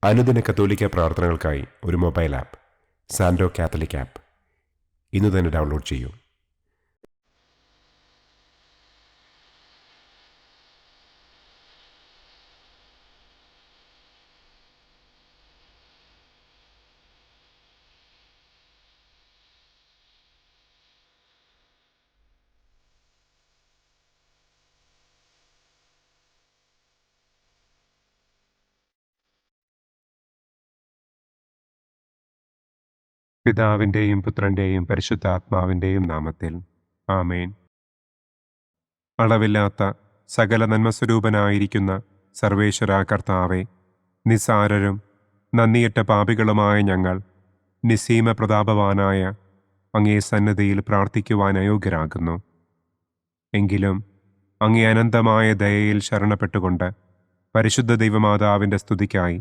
അനുദിന കത്തോലിക്ക പ്രാർത്ഥനകൾക്കായി ഒരു മൊബൈൽ ആപ്പ് സാൻഡോ കാത്തലിക് ആപ്പ് ഇന്ന് തന്നെ ഡൗൺലോഡ് ചെയ്യൂ. പിതാവിൻ്റെയും പുത്രൻ്റെയും പരിശുദ്ധാത്മാവിൻ്റെയും നാമത്തിൽ ആമേൻ. അളവില്ലാത്ത സകല നന്മസ്വരൂപനായിരിക്കുന്ന സർവേശ്വര കർത്താവെ, നിസാരരും നന്ദിയറ്റ പാപികളുമായ ഞങ്ങൾ നിസ്സീമ പ്രതാപവാനായ അങ്ങേ സന്നിധിയിൽ പ്രാർത്ഥിക്കുവാൻ അയോഗ്യരാകുന്നു. എങ്കിലും അങ്ങേ അനന്തമായ ദയയിൽ ശരണപ്പെട്ടുകൊണ്ട് പരിശുദ്ധ ദൈവമാതാവിൻ്റെ സ്തുതിക്കായി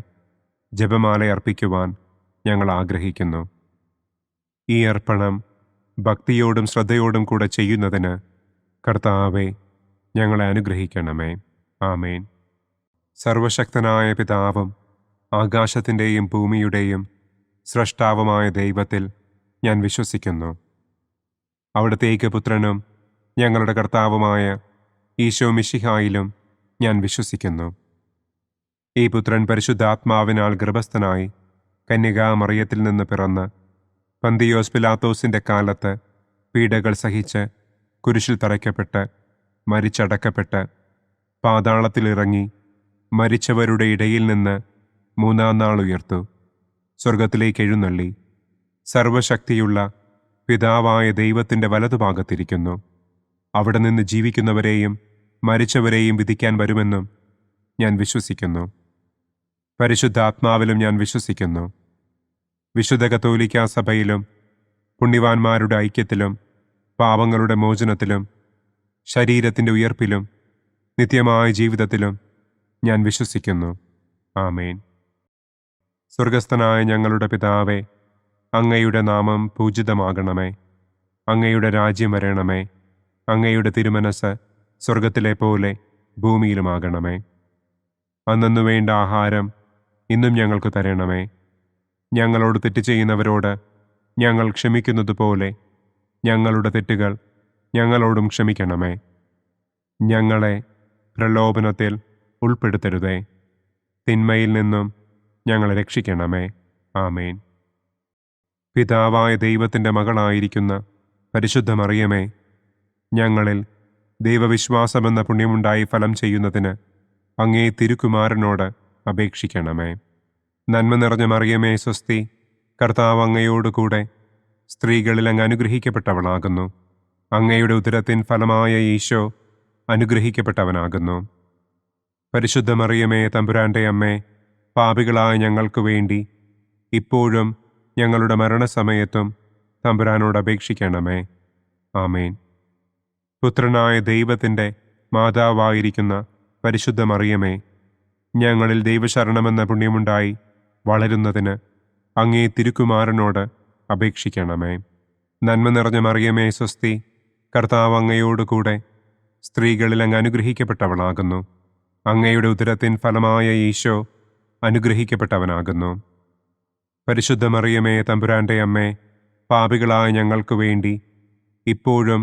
ജപമാല അർപ്പിക്കുവാൻ ഞങ്ങൾ ആഗ്രഹിക്കുന്നു. ഈ അർപ്പണം ഭക്തിയോടും ശ്രദ്ധയോടും കൂടെ ചെയ്യുന്നതിന് കർത്താവെ ഞങ്ങളെ അനുഗ്രഹിക്കണമേ. ആമേൻ. സർവശക്തനായ പിതാവും ആകാശത്തിൻ്റെയും ഭൂമിയുടെയും സ്രഷ്ടാവുമായ ദൈവത്തിൽ ഞാൻ വിശ്വസിക്കുന്നു. അവിടുത്തെ ഏകപുത്രനും ഞങ്ങളുടെ കർത്താവുമായ ഈശോ മിശിഹായിലും ഞാൻ വിശ്വസിക്കുന്നു. ഈ പുത്രൻ പരിശുദ്ധാത്മാവിനാൽ ഗർഭസ്ഥനായി കന്യകാമറിയത്തിൽ നിന്ന് പിറന്ന് പന്തിയോസ് പിലാത്തോസിൻ്റെ കാലത്ത് പീഡകൾ സഹിച്ച് കുരിശിൽ തറയ്ക്കപ്പെട്ട് മരിച്ചടക്കപ്പെട്ട് പാതാളത്തിലിറങ്ങി മരിച്ചവരുടെ ഇടയിൽ നിന്ന് മൂന്നാം നാൾ ഉയർത്തു സ്വർഗത്തിലേക്ക് എഴുന്നള്ളി സർവശക്തിയുള്ള പിതാവായ ദൈവത്തിൻ്റെ വലതുഭാഗത്തിരിക്കുന്നു. അവിടെ നിന്ന് ജീവിക്കുന്നവരെയും മരിച്ചവരെയും വിധിക്കാൻ വരുമെന്നും ഞാൻ വിശ്വസിക്കുന്നു. പരിശുദ്ധാത്മാവിലും ഞാൻ വിശ്വസിക്കുന്നു. വിശുദ്ധ കത്തോലിക്കാ സഭയിലും പുണ്യവാന്മാരുടെ ഐക്യത്തിലും പാപങ്ങളുടെ മോചനത്തിലും ശരീരത്തിൻ്റെ ഉയർപ്പിലും നിത്യമായ ജീവിതത്തിലും ഞാൻ വിശ്വസിക്കുന്നു. ആമേൻ. സ്വർഗസ്ഥനായ ഞങ്ങളുടെ പിതാവേ, അങ്ങയുടെ നാമം പൂജിതമാകണമേ. അങ്ങയുടെ രാജ്യം വരണമേ. അങ്ങയുടെ തിരുമനസ് സ്വർഗത്തിലെ പോലെ ഭൂമിയിലുമാകണമേ. അന്നന്നു വേണ്ട ആഹാരം ഇന്നും ഞങ്ങൾക്ക് തരണമേ. ഞങ്ങളോട് തെറ്റ് ചെയ്യുന്നവരോട് ഞങ്ങൾ ക്ഷമിക്കുന്നത് പോലെ ഞങ്ങളുടെ തെറ്റുകൾ ഞങ്ങളോടും ക്ഷമിക്കണമേ. ഞങ്ങളെ പ്രലോഭനത്തിൽ ഉൾപ്പെടുത്തരുതേ. തിന്മയിൽ നിന്നും ഞങ്ങളെ രക്ഷിക്കണമേ. ആമേൻ. പിതാവായ ദൈവത്തിൻ്റെ മകളായിരിക്കുന്ന പരിശുദ്ധ മറിയമേ, ഞങ്ങളിൽ ദൈവവിശ്വാസമെന്ന പുണ്യമുണ്ടായി ഫലം ചെയ്യുന്നതിന് അങ്ങേ തിരുക്കുമാരനോട് അപേക്ഷിക്കണമേ. നന്മ നിറഞ്ഞ മറിയമേ സ്വസ്തി, കർത്താവ് അങ്ങയോടുകൂടെ സ്ത്രീകളിൽ അങ്ങ് അനുഗ്രഹിക്കപ്പെട്ടവളാകുന്നു. അങ്ങയുടെ ഉദരത്തിൻ ഫലമായ ഈശോ അനുഗ്രഹിക്കപ്പെട്ടവനാകുന്നു. പരിശുദ്ധ മറിയമേ തമ്പുരാൻ്റെ അമ്മേ, പാപികളായ ഞങ്ങൾക്ക് വേണ്ടി ഇപ്പോഴും ഞങ്ങളുടെ മരണസമയത്തും തമ്പുരാനോട് അപേക്ഷിക്കണമേ. ആമേൻ. പുത്രനായ ദൈവത്തിൻ്റെ മാതാവായിരിക്കുന്ന പരിശുദ്ധ മറിയമേ, ഞങ്ങളിൽ ദൈവശരണമെന്ന പുണ്യമുണ്ടായി വളരുന്നതിന് അങ്ങേ തിരുക്കുമാരനോട് അപേക്ഷിക്കണമേ. നന്മ നിറഞ്ഞ മറിയമേ സ്വസ്തി, കർത്താവ് അങ്ങയോടുകൂടെ സ്ത്രീകളിൽ അങ്ങ് അനുഗ്രഹിക്കപ്പെട്ടവളാകുന്നു. അങ്ങയുടെ ഉദരത്തിൻ ഫലമായ ഈശോ അനുഗ്രഹിക്കപ്പെട്ടവനാകുന്നു. പരിശുദ്ധ മറിയമേ തമ്പുരാൻ്റെ അമ്മേ, പാപികളായ ഞങ്ങൾക്ക് വേണ്ടി ഇപ്പോഴും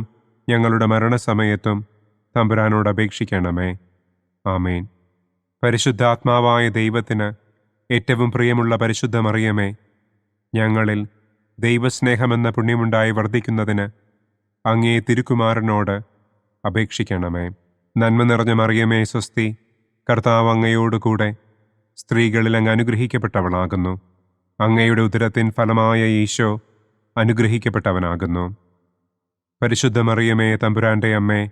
ഞങ്ങളുടെ മരണസമയത്തും തമ്പുരാനോട് അപേക്ഷിക്കണമേ. ആമേൻ. പരിശുദ്ധാത്മാവായ ദൈവത്തിന് ഏറ്റവും പ്രിയമുള്ള പരിശുദ്ധ മറിയമേ, ഞങ്ങളിൽ ദൈവസ്നേഹമെന്ന പുണ്യമുണ്ടായി വർദ്ധിക്കുന്നതിന് അങ്ങേ തിരുക്കുമാരനോട് അപേക്ഷിക്കണമേ. നന്മ നിറഞ്ഞ മറിയമേ സ്വസ്തി, കർത്താവ് അങ്ങയോടുകൂടെ സ്ത്രീകളിൽ അങ്ങ് അനുഗ്രഹിക്കപ്പെട്ടവളാകുന്നു. അങ്ങയുടെ ഉദരത്തിൻ ഫലമായ ഈശോ അനുഗ്രഹിക്കപ്പെട്ടവനാകുന്നു. പരിശുദ്ധ മറിയമേ തമ്പുരാൻ്റെ അമ്മേ,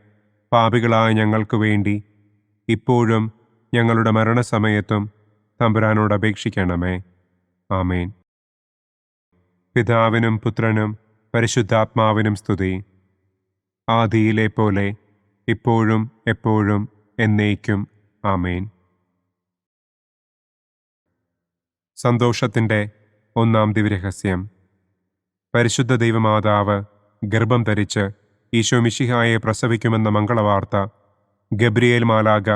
പാപികളായ ഞങ്ങൾക്ക് വേണ്ടി ഇപ്പോഴും ഞങ്ങളുടെ മരണസമയത്തും തമ്പുരാനോട് അപേക്ഷിക്കണമേ. ആമേൻ. പിതാവിനും പുത്രനും പരിശുദ്ധാത്മാവിനും സ്തുതി. ആദിയിലെ പോലെ ഇപ്പോഴും എപ്പോഴും എന്നേക്കും. ആമേൻ. സന്തോഷത്തിൻ്റെ ഒന്നാം ദിവ്യരഹസ്യം. പരിശുദ്ധ ദൈവമാതാവ് ഗർഭം ധരിച്ച് ഈശോ മിശിഹായെ പ്രസവിക്കുമെന്ന മംഗളവാർത്ത ഗബ്രിയേൽ മാലാഖ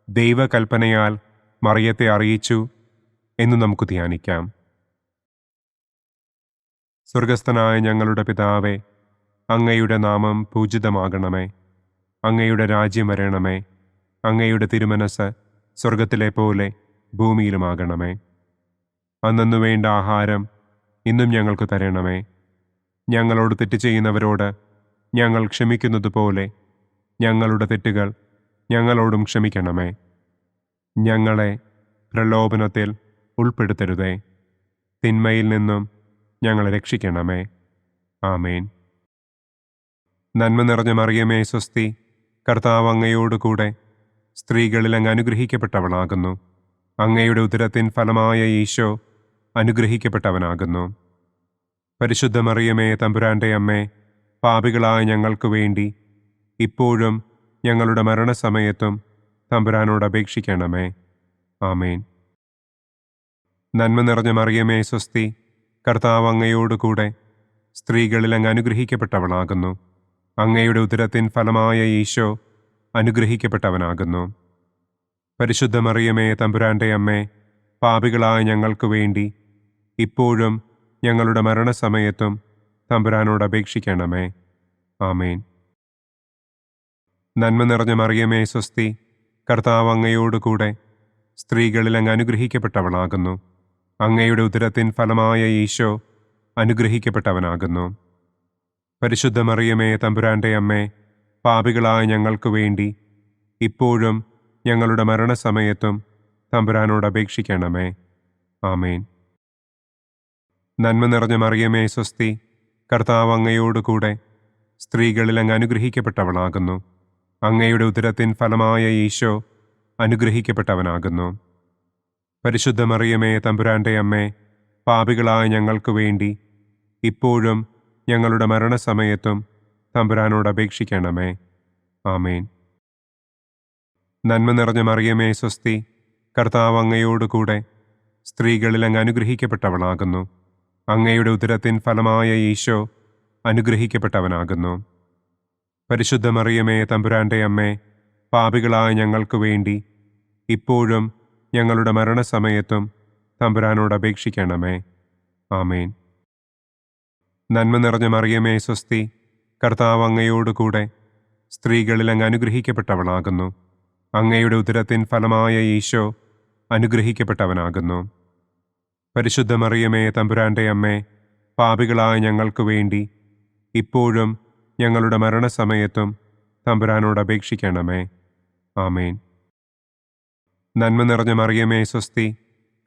ദൈവകൽപ്പനയാൽ മറിയത്തെ അറിയിച്ചു. എന്ന് നമുക്ക് ധ്യാനിക്കാം. സ്വർഗസ്ഥനായ ഞങ്ങളുടെ പിതാവേ, അങ്ങയുടെ നാമം പൂജിതമാകണമേ. അങ്ങയുടെ രാജ്യം വരണമേ. അങ്ങയുടെ തിരുമനസ് സ്വർഗത്തിലെ പോലെ ഭൂമിയിലുമാകണമേ. അന്നന്നു വേണ്ട ആഹാരം ഇന്നും ഞങ്ങൾക്ക് തരണമേ. ഞങ്ങളോട് തെറ്റ് ചെയ്യുന്നവരോട് ഞങ്ങൾ ക്ഷമിക്കുന്നത് പോലെ ഞങ്ങളുടെ തെറ്റുകൾ ഞങ്ങളോടും ക്ഷമിക്കണമേ. ഞങ്ങളെ പ്രലോഭനത്തിൽ ഉൾപ്പെടുത്തരുതേ. തിന്മയിൽ നിന്നും ഞങ്ങളെ രക്ഷിക്കണമേ. ആമേൻ. നന്മ നിറഞ്ഞ മറിയമേ സ്വസ്തി, കർത്താവ് അങ്ങയോടുകൂടെ സ്ത്രീകളിൽ അങ്ങ് അനുഗ്രഹിക്കപ്പെട്ടവളാകുന്നു. അങ്ങയുടെ ഉദരത്തിൻ ഫലമായ ഈശോ അനുഗ്രഹിക്കപ്പെട്ടവനാകുന്നു. പരിശുദ്ധ മറിയമേ തമ്പുരാൻ്റെ അമ്മേ, പാപികളായ ഞങ്ങൾക്ക് വേണ്ടി ഇപ്പോഴും ഞങ്ങളുടെ മരണസമയത്തും തമ്പുരാനോട് അപേക്ഷിക്കണമേ. ആമേൻ. നന്മ നിറഞ്ഞ മറിയമേ സ്വസ്തി, കർത്താവ് അങ്ങയോടുകൂടെ സ്ത്രീകളിൽ അങ്ങ് അനുഗ്രഹിക്കപ്പെട്ടവളാകുന്നു. അങ്ങയുടെ ഉദരത്തിൻ ഫലമായ ഈശോ അനുഗ്രഹിക്കപ്പെട്ടവനാകുന്നു. പരിശുദ്ധ മറിയമേ തമ്പുരാൻ്റെ അമ്മേ, പാപികളായ ഞങ്ങൾക്ക് വേണ്ടി ഇപ്പോഴും ഞങ്ങളുടെ മരണസമയത്തും തമ്പുരാനോട് അപേക്ഷിക്കണമേ. ആമേൻ. നന്മ നിറഞ്ഞ മറിയമേ സ്വസ്തി, കർത്താവ് അങ്ങയോടുകൂടെ സ്ത്രീകളിൽ അങ്ങ് അനുഗ്രഹിക്കപ്പെട്ടവളാകുന്നു. അങ്ങയുടെ ഉദരത്തിൻ ഫലമായ ഈശോ അനുഗ്രഹിക്കപ്പെട്ടവനാകുന്നു. പരിശുദ്ധ മറിയമേ തമ്പുരാൻ്റെ അമ്മേ, പാപികളായ ഞങ്ങൾക്ക് വേണ്ടി ഇപ്പോഴും ഞങ്ങളുടെ മരണസമയത്തും തമ്പുരാനോട് അപേക്ഷിക്കണമേ. ആമേൻ. നന്മ നിറഞ്ഞ മറിയമേ സ്വസ്തി, കർത്താവ് അങ്ങയോടുകൂടെ സ്ത്രീകളിൽ അങ്ങ് അനുഗ്രഹിക്കപ്പെട്ടവളാകുന്നു. അങ്ങയുടെ ഉദരത്തിൻ ഫലമായ ഈശോ അനുഗ്രഹിക്കപ്പെട്ടവനാകുന്നു. പരിശുദ്ധ മറിയമേ തമ്പുരാൻ്റെ അമ്മേ, പാപികളായ ഞങ്ങൾക്ക് വേണ്ടി ഇപ്പോഴും ഞങ്ങളുടെ മരണസമയത്തും തമ്പുരാനോട് അപേക്ഷിക്കണമേ. ആമേൻ. നന്മ നിറഞ്ഞ മറിയമേ സ്വസ്തി, കർത്താവ് അങ്ങയോടുകൂടെ സ്ത്രീകളിൽ അങ്ങ് അനുഗ്രഹിക്കപ്പെട്ടവളാകുന്നു. അങ്ങയുടെ ഉദരത്തിൻ ഫലമായ ഈശോ അനുഗ്രഹിക്കപ്പെട്ടവനാകുന്നു. പരിശുദ്ധ മറിയമേ തമ്പുരാൻ്റെ അമ്മേ, പാപികളായ ഞങ്ങൾക്ക് വേണ്ടി ഇപ്പോഴും ഞങ്ങളുടെ മരണസമയത്തും തമ്പുരാനോട് അപേക്ഷിക്കണമേ. ആമേൻ. നന്മ നിറഞ്ഞ മറിയമേ സ്വസ്തി, കർത്താവ് അങ്ങയോടുകൂടെ സ്ത്രീകളിൽ അങ്ങ് അനുഗ്രഹിക്കപ്പെട്ടവളാകുന്നു. അങ്ങയുടെ ഉദരത്തിൻ ഫലമായ ഈശോ അനുഗ്രഹിക്കപ്പെട്ടവനാകുന്നു. പരിശുദ്ധ മറിയമേ തമ്പുരാൻ്റെ അമ്മേ, പാപികളായ ഞങ്ങൾക്ക് വേണ്ടി ഇപ്പോഴും ഞങ്ങളുടെ മരണസമയത്തും തമ്പുരാനോട് അപേക്ഷിക്കണമേ. ആമേൻ. നന്മ നിറഞ്ഞ മറിയമേ സ്വസ്തി,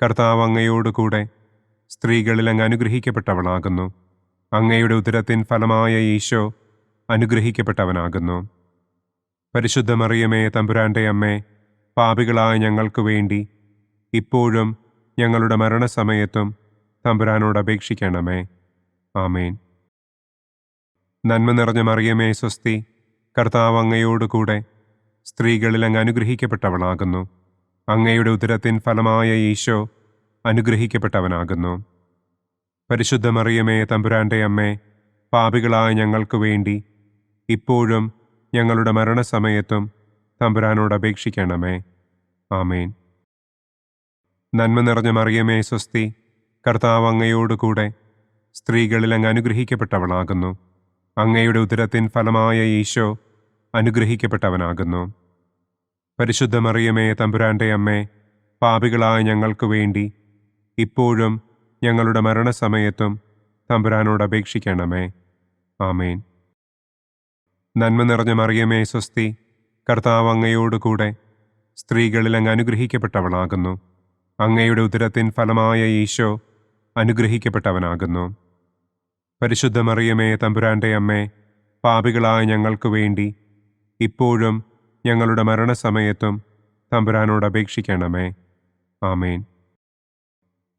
കർത്താവ് അങ്ങയോടുകൂടെ സ്ത്രീകളിൽ അങ്ങ് അനുഗ്രഹിക്കപ്പെട്ടവളാകുന്നു. അങ്ങയുടെ ഉദരത്തിൻ ഫലമായ ഈശോ അനുഗ്രഹിക്കപ്പെട്ടവനാകുന്നു. പരിശുദ്ധ മറിയമേ തമ്പുരാൻ്റെ അമ്മേ, പാപികളായ ഞങ്ങൾക്ക് വേണ്ടി ഇപ്പോഴും ഞങ്ങളുടെ മരണസമയത്തും തമ്പുരാനോട് അപേക്ഷിക്കണമേ. ആമേൻ. നന്മ നിറഞ്ഞ മറിയമേ സ്വസ്തി, കർത്താവ് അങ്ങയോടുകൂടെ സ്ത്രീകളിൽ അങ്ങ് അനുഗ്രഹിക്കപ്പെട്ടവളാകുന്നു. അങ്ങയുടെ ഉദരത്തിൻ ഫലമായ ഈശോ അനുഗ്രഹിക്കപ്പെട്ടവനാകുന്നു. പരിശുദ്ധ മറിയമേ തമ്പുരാൻ്റെ അമ്മേ, പാപികളായ ഞങ്ങൾക്ക് വേണ്ടി ഇപ്പോഴും ഞങ്ങളുടെ മരണസമയത്തും തമ്പുരാനോട് അപേക്ഷിക്കണമേ. ആമേൻ. നന്മ നിറഞ്ഞ മറിയമേ സ്വസ്തി, കർത്താവ് അങ്ങയോടുകൂടെ സ്ത്രീകളിൽ അങ്ങ് അനുഗ്രഹിക്കപ്പെട്ടവളാകുന്നു. അങ്ങയുടെ ഉദരത്തിൻ ഫലമായ ഈശോ അനുഗ്രഹിക്കപ്പെട്ടവനാകുന്നു. പരിശുദ്ധ മറിയമേ തമ്പുരാൻ്റെ അമ്മേ, പാപികളായ ഞങ്ങൾക്ക് വേണ്ടി ഇപ്പോഴും ഞങ്ങളുടെ മരണസമയത്തും തമ്പുരാനോട് അപേക്ഷിക്കണമേ. ആമേൻ. നന്മ നിറഞ്ഞ മറിയമേ സ്വസ്തി, കർത്താവ് അങ്ങയോടുകൂടെ സ്ത്രീകളിൽ അങ്ങ് അനുഗ്രഹിക്കപ്പെട്ടവളാകുന്നു. അങ്ങയുടെ ഉദരത്തിൻ ഫലമായ ഈശോ അനുഗ്രഹിക്കപ്പെട്ടവനാകുന്നു. പരിശുദ്ധ മറിയമേ തമ്പുരാൻ്റെ അമ്മേ, പാപികളായ ഞങ്ങൾക്ക് വേണ്ടി ഇപ്പോഴും ഞങ്ങളുടെ മരണസമയത്തും തമ്പുരാനോട് അപേക്ഷിക്കണമേ. ആമേൻ.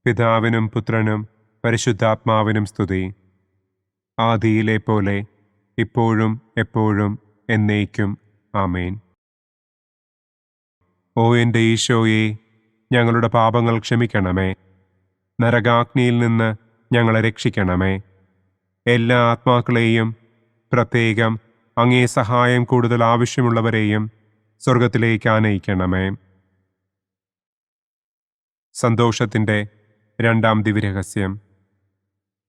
പിതാവിനും പുത്രനും പരിശുദ്ധാത്മാവിനും സ്തുതി. ആദിയിലെ പോലെ ഇപ്പോഴും എപ്പോഴും എന്നേക്കും. ആമേൻ. ഓ എൻ്റെ ഈശോയെ, ഞങ്ങളുടെ പാപങ്ങൾ ക്ഷമിക്കണമേ. നരകാഗ്നിയിൽ നിന്ന് ഞങ്ങളെ രക്ഷിക്കണമേ. എല്ലാ ആത്മാക്കളെയും, പ്രത്യേകം അങ്ങേ സഹായം കൂടുതൽ ആവശ്യമുള്ളവരെയും സ്വർഗത്തിലേക്ക് ആനയിക്കണമേ. സന്തോഷത്തിൻ്റെ രണ്ടാം ദിവ്യരഹസ്യം.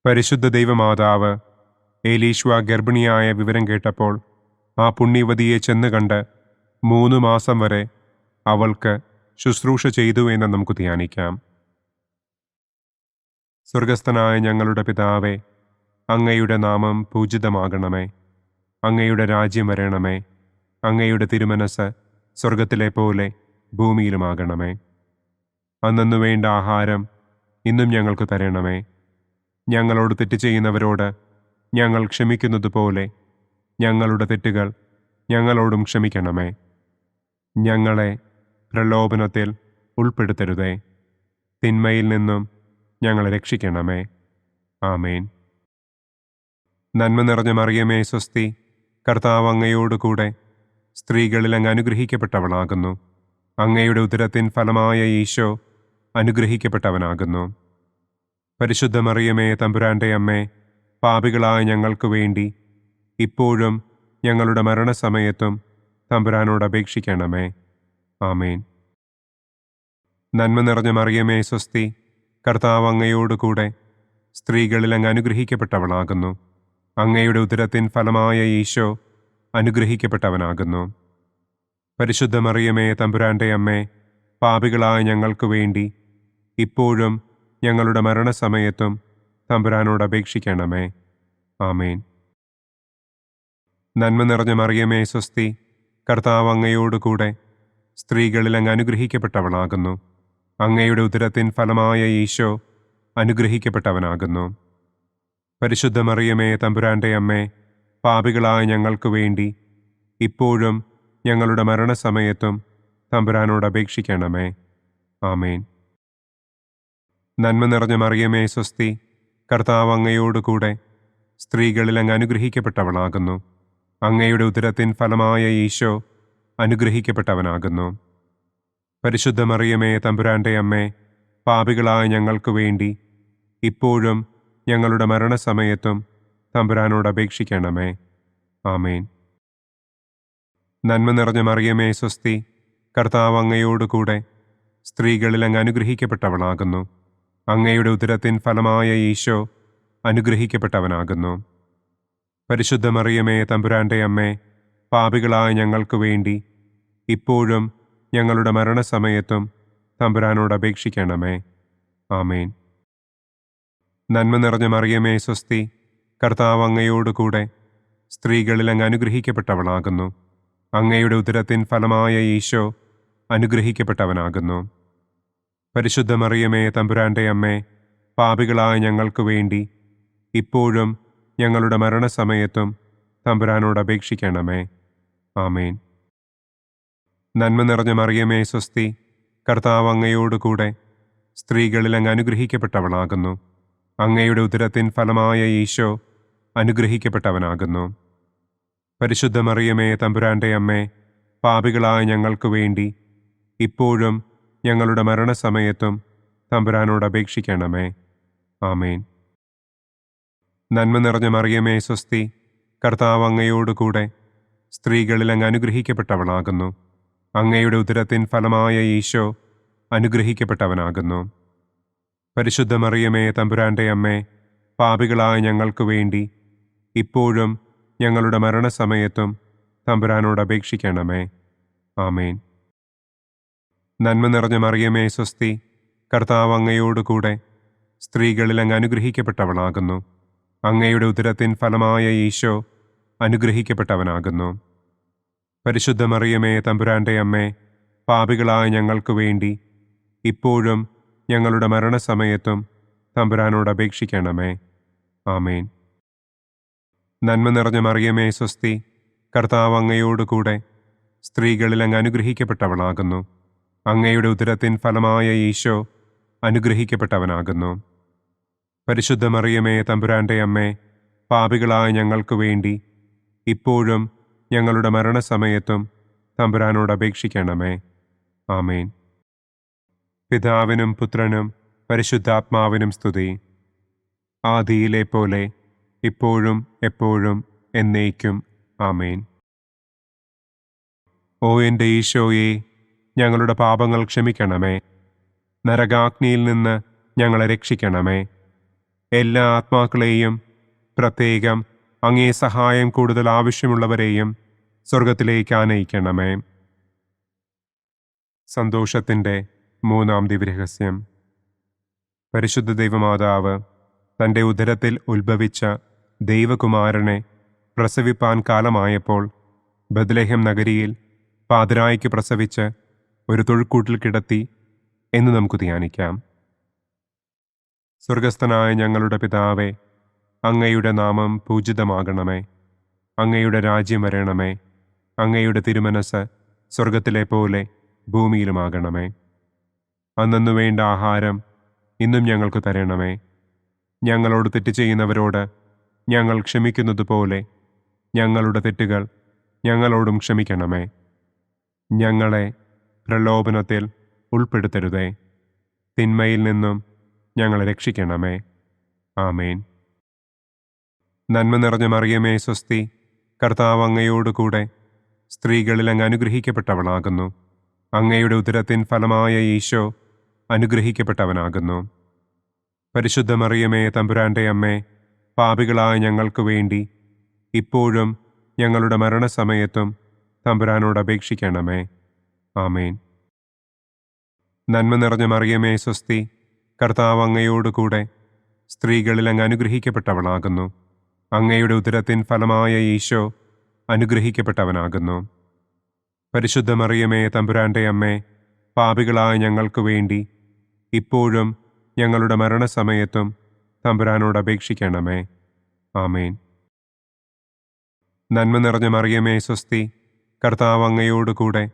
പരിശുദ്ധ ദൈവമാതാവ് ഏലീശ്വ ഗർഭിണിയായ വിവരം കേട്ടപ്പോൾ ആ പുണ്യവതിയെ ചെന്ന് കണ്ട് 3 മാസം വരെ അവൾക്ക് ശുശ്രൂഷ ചെയ്തു എന്ന് നമുക്ക് ധ്യാനിക്കാം. സ്വർഗസ്ഥനായ ഞങ്ങളുടെ പിതാവേ, അങ്ങയുടെ നാമം പൂജിതമാകണമേ. അങ്ങയുടെ രാജ്യം വരണമേ. അങ്ങയുടെ തിരുമനസ് സ്വർഗത്തിലെ പോലെ ഭൂമിയിലുമാകണമേ. അന്നന്നു വേണ്ട ആഹാരം ഇന്നും ഞങ്ങൾക്ക് തരണമേ. ഞങ്ങളോട് തെറ്റ് ചെയ്യുന്നവരോട് ഞങ്ങൾ ക്ഷമിക്കുന്നത് പോലെ ഞങ്ങളുടെ തെറ്റുകൾ ഞങ്ങളോടും ക്ഷമിക്കണമേ. ഞങ്ങളെ പ്രലോഭനത്തിൽ ഉൾപ്പെടുത്തരുതേ. തിന്മയിൽ നിന്നും ഞങ്ങളെ രക്ഷിക്കണമേ. ആമേൻ. നന്മ നിറഞ്ഞ മറിയമേ സ്വസ്തി, കർത്താവ് അങ്ങയോട് കൂടെ സ്ത്രീകളിൽ അങ്ങ് അനുഗ്രഹിക്കപ്പെട്ടവളാകുന്നു. അങ്ങയുടെ ഉദരത്തിൻ ഫലമായ ഈശോ അനുഗ്രഹിക്കപ്പെട്ടവനാകുന്നു. പരിശുദ്ധ മറിയമേ തമ്പുരാൻ്റെ അമ്മേ, പാപികളായ ഞങ്ങൾക്ക് വേണ്ടി ഇപ്പോഴും ഞങ്ങളുടെ മരണസമയത്തും തമ്പുരാനോട് അപേക്ഷിക്കണമേ. ആമേൻ. നന്മ നിറഞ്ഞ മറിയമേ സ്വസ്തി, കർത്താവ് അങ്ങയോട് കൂടെ സ്ത്രീകളിൽ അങ്ങ് അനുഗ്രഹിക്കപ്പെട്ടവളാകുന്നു. അങ്ങയുടെ ഉദരത്തിൻ ഫലമായ ഈശോ അനുഗ്രഹിക്കപ്പെട്ടവനാകുന്നു. പരിശുദ്ധ മറിയമേ തമ്പുരാൻ്റെ അമ്മേ, പാപികളായ ഞങ്ങൾക്ക് വേണ്ടി ഇപ്പോഴും ഞങ്ങളുടെ മരണസമയത്തും തമ്പുരാനോട് അപേക്ഷിക്കണമേ. ആമേൻ. നന്മ നിറഞ്ഞ മറിയമേ സ്വസ്തി, കർത്താവ് അങ്ങയോട് കൂടെ സ്ത്രീകളിൽ അങ്ങ് അനുഗ്രഹിക്കപ്പെട്ടവളാകുന്നു. അങ്ങയുടെ ഉദരത്തിൻ ഫലമായ ഈശോ അനുഗ്രഹിക്കപ്പെട്ടവനാകുന്നു. പരിശുദ്ധ മറിയമേ തമ്പുരാൻ്റെ അമ്മേ, പാപികളായ ഞങ്ങൾക്ക് വേണ്ടി ഇപ്പോഴും ഞങ്ങളുടെ മരണസമയത്തും തമ്പുരാനോട് അപേക്ഷിക്കണമേ. ആമേൻ. നന്മ നിറഞ്ഞ മറിയമേ സ്വസ്തി, കർത്താവ് അങ്ങയോട് കൂടെ സ്ത്രീകളിൽ അങ്ങ് അനുഗ്രഹിക്കപ്പെട്ടവളാകുന്നു. അങ്ങയുടെ ഉദരത്തിൻ ഫലമായ ഈശോ അനുഗ്രഹിക്കപ്പെട്ടവനാകുന്നു. പരിശുദ്ധ മറിയമേ തമ്പുരാൻ്റെ അമ്മേ, പാപികളായ ഞങ്ങൾക്ക് വേണ്ടി ഇപ്പോഴും ഞങ്ങളുടെ മരണസമയത്തും തമ്പുരാനോട് അപേക്ഷിക്കണമേ. ആമേൻ. നന്മ നിറഞ്ഞ മറിയമേ സ്വസ്തി, കർത്താവ് അങ്ങയോട് കൂടെ സ്ത്രീകളിൽ അങ്ങ് അനുഗ്രഹിക്കപ്പെട്ടവളാകുന്നു. അങ്ങയുടെ ഉദരത്തിൻ ഫലമായ ഈശോ അനുഗ്രഹിക്കപ്പെട്ടവനാകുന്നു. പരിശുദ്ധ മറിയമേ തമ്പുരാൻ്റെ അമ്മേ, പാപികളായ ഞങ്ങൾക്ക് വേണ്ടി ഇപ്പോഴും ഞങ്ങളുടെ മരണസമയത്തും തമ്പുരാനോട് അപേക്ഷിക്കണമേ. ആമേൻ. നന്മ നിറഞ്ഞ മറിയമേ സ്വസ്തി, കർത്താവ് അങ്ങയോട് കൂടെ സ്ത്രീകളിൽ അങ്ങ് അനുഗ്രഹിക്കപ്പെട്ടവളാകുന്നു. അങ്ങയുടെ ഉദരത്തിൻ ഫലമായ ഈശോ അനുഗ്രഹിക്കപ്പെട്ടവനാകുന്നു. പരിശുദ്ധ മറിയമേ തമ്പുരാൻ്റെ അമ്മേ, പാപികളായ ഞങ്ങൾക്ക് വേണ്ടി ഇപ്പോഴും ഞങ്ങളുടെ മരണസമയത്തും തമ്പുരാനോട് അപേക്ഷിക്കണമേ. ആമേൻ. നന്മ നിറഞ്ഞ മറിയമേ സ്വസ്തി, കർത്താവ് അങ്ങയോട് കൂടെ സ്ത്രീകളിൽ അങ്ങ് അനുഗ്രഹിക്കപ്പെട്ടവളാകുന്നു. അങ്ങയുടെ ഉദരത്തിൻ ഫലമായ ഈശോ അനുഗ്രഹിക്കപ്പെട്ടവനാകുന്നു. പരിശുദ്ധ മറിയമേ തമ്പുരാൻ്റെ അമ്മേ, പാപികളായ ഞങ്ങൾക്ക് വേണ്ടി ഇപ്പോഴും ഞങ്ങളുടെ മരണസമയത്തും തമ്പുരാനോട് അപേക്ഷിക്കണമേ. ആമേൻ. നന്മ നിറഞ്ഞ മറിയമേ സ്വസ്തി, കർത്താവ് അങ്ങയോട് കൂടെ സ്ത്രീകളിൽ അങ്ങ് അനുഗ്രഹിക്കപ്പെട്ടവളാകുന്നു. അങ്ങയുടെ ഉദരത്തിൻ ഫലമായ ഈശോ അനുഗ്രഹിക്കപ്പെട്ടവനാകുന്നു. പരിശുദ്ധ മറിയമേ തമ്പുരാൻ്റെ അമ്മേ, പാപികളായ ഞങ്ങൾക്ക് വേണ്ടി ഇപ്പോഴും ഞങ്ങളുടെ മരണസമയത്തും തമ്പുരാനോട് അപേക്ഷിക്കണമേ. ആമേൻ. നന്മ നിറഞ്ഞ മറിയമേ സ്വസ്തി, കർത്താവ് അങ്ങയോട് കൂടെ സ്ത്രീകളിൽ അങ്ങ് അനുഗ്രഹിക്കപ്പെട്ടവളാകുന്നു. അങ്ങയുടെ ഉദരത്തിൻ ഫലമായ ഈശോ അനുഗ്രഹിക്കപ്പെട്ടവനാകുന്നു. പരിശുദ്ധ മറിയമേ തമ്പുരാൻ്റെ അമ്മേ, പാപികളായ ഞങ്ങൾക്ക് വേണ്ടി ഇപ്പോഴും ഞങ്ങളുടെ മരണസമയത്തും തമ്പുരാനോട് അപേക്ഷിക്കണമേ. ആമേൻ. നന്മ നിറഞ്ഞ മറിയമേ സ്വസ്തി, കർത്താവ് അങ്ങയോട് കൂടെ സ്ത്രീകളിൽ അങ്ങ് അനുഗ്രഹിക്കപ്പെട്ടവളാകുന്നു. അങ്ങയുടെ ഉദരത്തിൻ ഫലമായ ഈശോ അനുഗ്രഹിക്കപ്പെട്ടവനാകുന്നു. പരിശുദ്ധ മറിയമേ തമ്പുരാൻ്റെ അമ്മേ, പാപികളായ ഞങ്ങൾക്ക് വേണ്ടി ഇപ്പോഴും ഞങ്ങളുടെ മരണസമയത്തും തമ്പുരാനോട് അപേക്ഷിക്കണമേ. ആമേൻ. പിതാവിനും പുത്രനും പരിശുദ്ധാത്മാവിനും സ്തുതി. ആദിയിലെ പോലെ ഇപ്പോഴും എപ്പോഴും എന്നേക്കും. ആമേൻ. ഓ എൻ്റെ ഈശോയെ, ഞങ്ങളുടെ പാപങ്ങൾ ക്ഷമിക്കണമേ. നരകാഗ്നിയിൽ നിന്ന് ഞങ്ങളെ രക്ഷിക്കണമേ. എല്ലാ ആത്മാക്കളെയും, പ്രത്യേകം അങ്ങേ സഹായം കൂടുതൽ ആവശ്യമുള്ളവരെയും സ്വർഗത്തിലേക്ക് ആനയിക്കണമേ. സന്തോഷത്തിൻ്റെ മൂന്നാം ദിവ്യരഹസ്യം. പരിശുദ്ധ ദൈവമാതാവ് തൻ്റെ ഉദരത്തിൽ ഉത്ഭവിച്ച ദൈവകുമാരനെ പ്രസവിപ്പാൻ കാലമായപ്പോൾ ബത്ലഹേം നഗരിയിൽ പാതിരായ്ക്ക് പ്രസവിച്ച് ഒരു തൊഴുക്കൂട്ടിൽ കിടത്തി എന്ന് നമുക്ക് ധ്യാനിക്കാം. സ്വർഗസ്ഥനായ ഞങ്ങളുടെ പിതാവേ, അങ്ങയുടെ നാമം പൂജിതമാകണമേ. അങ്ങയുടെ രാജ്യം വരണമേ. അങ്ങയുടെ തിരുമനസ് സ്വർഗത്തിലെ പോലെ ഭൂമിയിലുമാകണമേ. അന്നന്നു വേണ്ട ആഹാരം ഇന്നും ഞങ്ങൾക്ക് തരണമേ. ഞങ്ങളോട് തെറ്റ് ചെയ്യുന്നവരോട് ഞങ്ങൾ ക്ഷമിക്കുന്നത് പോലെ ഞങ്ങളുടെ തെറ്റുകൾ ഞങ്ങളോടും ക്ഷമിക്കണമേ. ഞങ്ങളെ പ്രലോഭനത്തിൽ ഉൾപ്പെടുത്തരുതേ. തിന്മയിൽ നിന്നും ഞങ്ങളെ രക്ഷിക്കണമേ. ആമേൻ. നന്മ നിറഞ്ഞ മറിയമേ സ്വസ്തി, കർത്താവ് അങ്ങയോടുകൂടെ സ്ത്രീകളിൽ അങ്ങ് അനുഗ്രഹിക്കപ്പെട്ടവളാകുന്നു. അങ്ങയുടെ ഉദരത്തിൻ ഫലമായ ഈശോ അനുഗ്രഹിക്കപ്പെട്ടവനാകുന്നു. പരിശുദ്ധ മറിയമേ തമ്പുരാൻ്റെ അമ്മേ, പാപികളായ ഞങ്ങൾക്ക് വേണ്ടി ഇപ്പോഴും ഞങ്ങളുടെ മരണസമയത്തും തമ്പുരാനോട് അപേക്ഷിക്കണമേ. ആമേൻ. നന്മ നിറഞ്ഞ മറിയമേ സ്വസ്തി, കർത്താവ് അങ്ങയോടുകൂടെ സ്ത്രീകളിൽ അങ്ങ് അനുഗ്രഹിക്കപ്പെട്ടവളാകുന്നു. അങ്ങയുടെ ഉദരത്തിൻ ഫലമായ ഈശോ അനുഗ്രഹിക്കപ്പെട്ടവനാകുന്നു. പരിശുദ്ധ മറിയമേ തമ്പുരാൻ്റെ അമ്മേ, പാപികളായ ഞങ്ങൾക്ക് വേണ്ടി ഇപ്പോഴും ഞങ്ങളുടെ മരണസമയത്തും തമ്പുരാനോട് അപേക്ഷിക്കണമേ. ആമേൻ. നന്മ നിറഞ്ഞ മറിയമേ സ്വസ്തി, കർത്താവ് അങ്ങയോടുകൂടെ